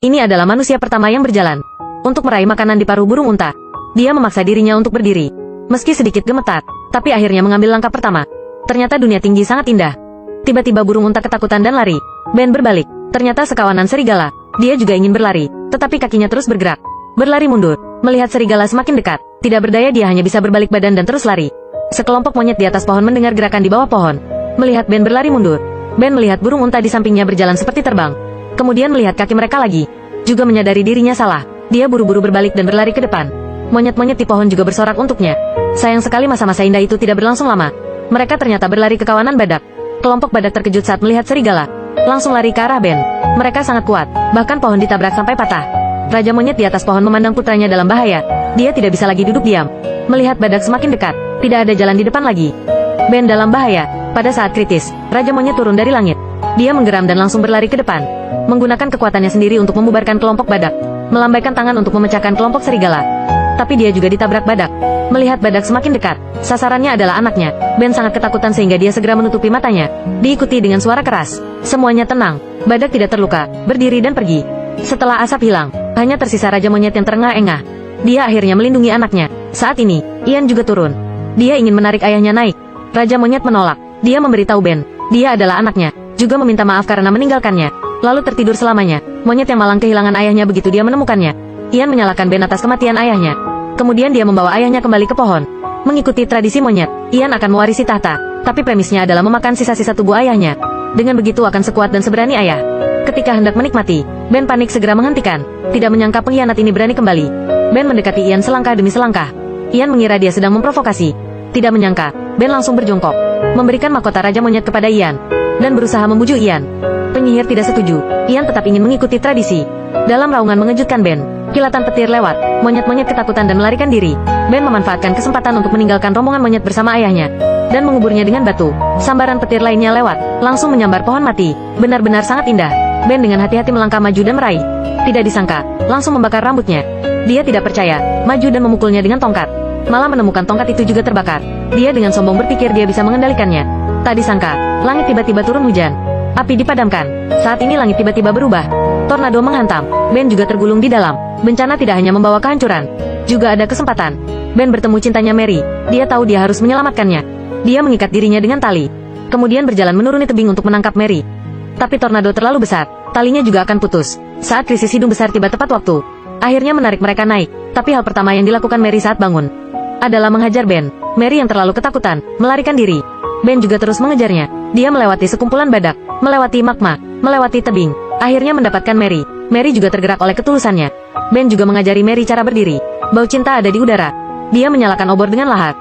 Ini adalah manusia pertama yang berjalan untuk meraih makanan di paruh burung unta. Dia memaksa dirinya untuk berdiri. Meski sedikit gemetar, tapi akhirnya mengambil langkah pertama. Ternyata dunia tinggi sangat indah. Tiba-tiba burung unta ketakutan dan lari. Ben berbalik. Ternyata sekawanan serigala. Dia juga ingin berlari, tetapi kakinya terus bergerak. Berlari mundur. Melihat serigala semakin dekat, tidak berdaya dia hanya bisa berbalik badan dan terus lari. Sekelompok monyet di atas pohon mendengar gerakan di bawah pohon. Melihat Ben berlari mundur, Ben melihat burung unta di sampingnya berjalan seperti terbang. Kemudian melihat kaki mereka lagi. Juga menyadari dirinya salah. Dia buru-buru berbalik dan berlari ke depan. Monyet-monyet di pohon juga bersorak untuknya. Sayang sekali masa-masa indah itu tidak berlangsung lama. Mereka ternyata berlari ke kawanan badak. Kelompok badak terkejut saat melihat serigala. Langsung lari ke arah Ben. Mereka sangat kuat, bahkan pohon ditabrak sampai patah. Raja monyet di atas pohon memandang putranya dalam bahaya. Dia tidak bisa lagi duduk diam. Melihat badak semakin dekat, tidak ada jalan di depan lagi. Ben dalam bahaya. Pada saat kritis, Raja monyet turun dari langit. Dia menggeram dan langsung berlari ke depan. Menggunakan kekuatannya sendiri untuk membubarkan kelompok badak. Melambaikan tangan untuk memecahkan kelompok serigala. Tapi dia juga ditabrak badak. Melihat badak semakin dekat, sasarannya adalah anaknya. Ben sangat ketakutan sehingga dia segera menutupi matanya. Diikuti dengan suara keras. Semuanya tenang. Badak tidak terluka, berdiri dan pergi. Setelah asap hilang, hanya tersisa Raja monyet yang terengah-engah. Dia akhirnya melindungi anaknya. Saat ini, Ian juga turun. Dia ingin menarik ayahnya naik. Raja monyet menolak. Dia memberitahu Ben, dia adalah anaknya. Juga meminta maaf karena meninggalkannya. Lalu tertidur selamanya. Monyet yang malang kehilangan ayahnya begitu dia menemukannya. Ian menyalahkan Ben atas kematian ayahnya. Kemudian dia membawa ayahnya kembali ke pohon. Mengikuti tradisi monyet, Ian akan mewarisi tahta. Tapi premisnya adalah memakan sisa-sisa tubuh ayahnya. Dengan begitu akan sekuat dan seberani ayah. Ketika hendak menikmati, Ben panik segera menghentikan. Tidak menyangka pengkhianat ini berani kembali. Ben mendekati Ian selangkah demi selangkah. Ian mengira dia sedang memprovokasi. Tidak menyangka, Ben langsung berjongkok. Memberikan mahkota Raja monyet kepada Ian. Dan berusaha membujuk Ian. Penyihir tidak setuju. Ian tetap ingin mengikuti tradisi. Dalam raungan mengejutkan Ben, kilatan petir lewat. Monyet-monyet ketakutan dan melarikan diri. Ben memanfaatkan kesempatan untuk meninggalkan rombongan monyet bersama ayahnya. Dan menguburnya dengan batu. Sambaran petir lainnya lewat. Langsung menyambar pohon mati. Benar-benar sangat indah. Ben dengan hati-hati melangkah maju dan meraih. Tidak disangka, langsung membakar rambutnya. Dia tidak percaya, maju dan memukulnya dengan tongkat. Malah menemukan tongkat itu juga terbakar. Dia dengan sombong berpikir dia bisa mengendalikannya. Tak disangka, langit tiba-tiba turun hujan. Api dipadamkan. Saat ini langit tiba-tiba berubah. Tornado menghantam. Ben juga tergulung di dalam. Bencana tidak hanya membawa kehancuran, juga ada kesempatan. Ben bertemu cintanya Mary. Dia tahu dia harus menyelamatkannya. Dia mengikat dirinya dengan tali. Kemudian berjalan menuruni tebing untuk menangkap Mary. Tapi tornado terlalu besar, talinya juga akan putus. Saat krisis hidung besar tiba tepat waktu. Akhirnya menarik mereka naik. Tapi hal pertama yang dilakukan Mary saat bangun adalah menghajar Ben. Mary yang terlalu ketakutan, melarikan diri. Ben juga terus mengejarnya. Dia melewati sekumpulan badak, melewati magma, melewati tebing. Akhirnya mendapatkan Mary. Mary juga tergerak oleh ketulusannya. Ben juga mengajari Mary cara berdiri. Bau cinta ada di udara. Dia menyalakan obor dengan lahap.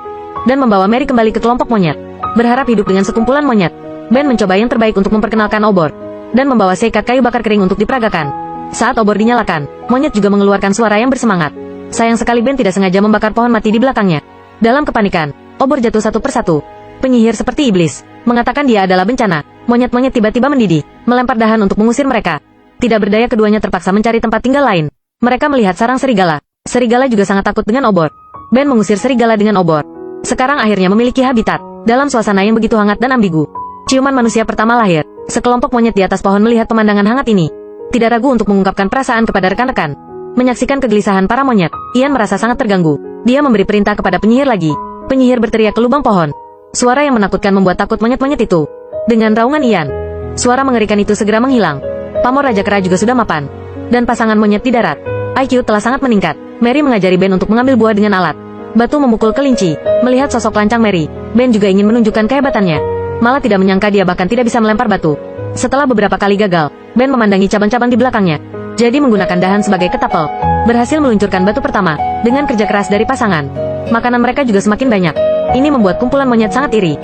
Dan membawa Mary kembali ke kelompok monyet. Berharap hidup dengan sekumpulan monyet. Ben mencoba yang terbaik untuk memperkenalkan obor. Dan membawa seikat kayu bakar kering untuk diperagakan. Saat obor dinyalakan, monyet juga mengeluarkan suara yang bersemangat. Sayang sekali Ben tidak sengaja membakar pohon mati di belakangnya. Dalam kepanikan, obor jatuh satu persatu. Penyihir seperti iblis mengatakan dia adalah bencana. Monyet-monyet tiba-tiba mendidih, melempar dahan untuk mengusir mereka. Tidak berdaya keduanya terpaksa mencari tempat tinggal lain. Mereka melihat sarang serigala. Serigala juga sangat takut dengan obor. Ben mengusir serigala dengan obor. Sekarang akhirnya memiliki habitat. Dalam suasana yang begitu hangat dan ambigu. Ciuman manusia pertama lahir. Sekelompok monyet di atas pohon melihat pemandangan hangat ini. Tidak ragu untuk mengungkapkan perasaan kepada rekan-rekan. Menyaksikan kegelisahan para monyet, Ian merasa sangat terganggu. Dia memberi perintah kepada penyihir lagi. Penyihir berteriak ke lubang pohon. Suara yang menakutkan membuat takut monyet-monyet itu. Dengan raungan Ian, suara mengerikan itu segera menghilang. Pamor Raja Kera juga sudah mapan. Dan pasangan monyet di darat. IQ telah sangat meningkat. Mary mengajari Ben untuk mengambil buah dengan alat. Batu memukul kelinci. Melihat sosok lancang Mary, Ben juga ingin menunjukkan kehebatannya. Malah tidak menyangka dia bahkan tidak bisa melempar batu. Setelah beberapa kali gagal, Ben memandangi cabang-cabang di belakangnya. Jadi menggunakan dahan sebagai ketapel. Berhasil meluncurkan batu pertama. Dengan kerja keras dari pasangan, makanan mereka juga semakin banyak. Ini membuat kumpulan monyet sangat iri.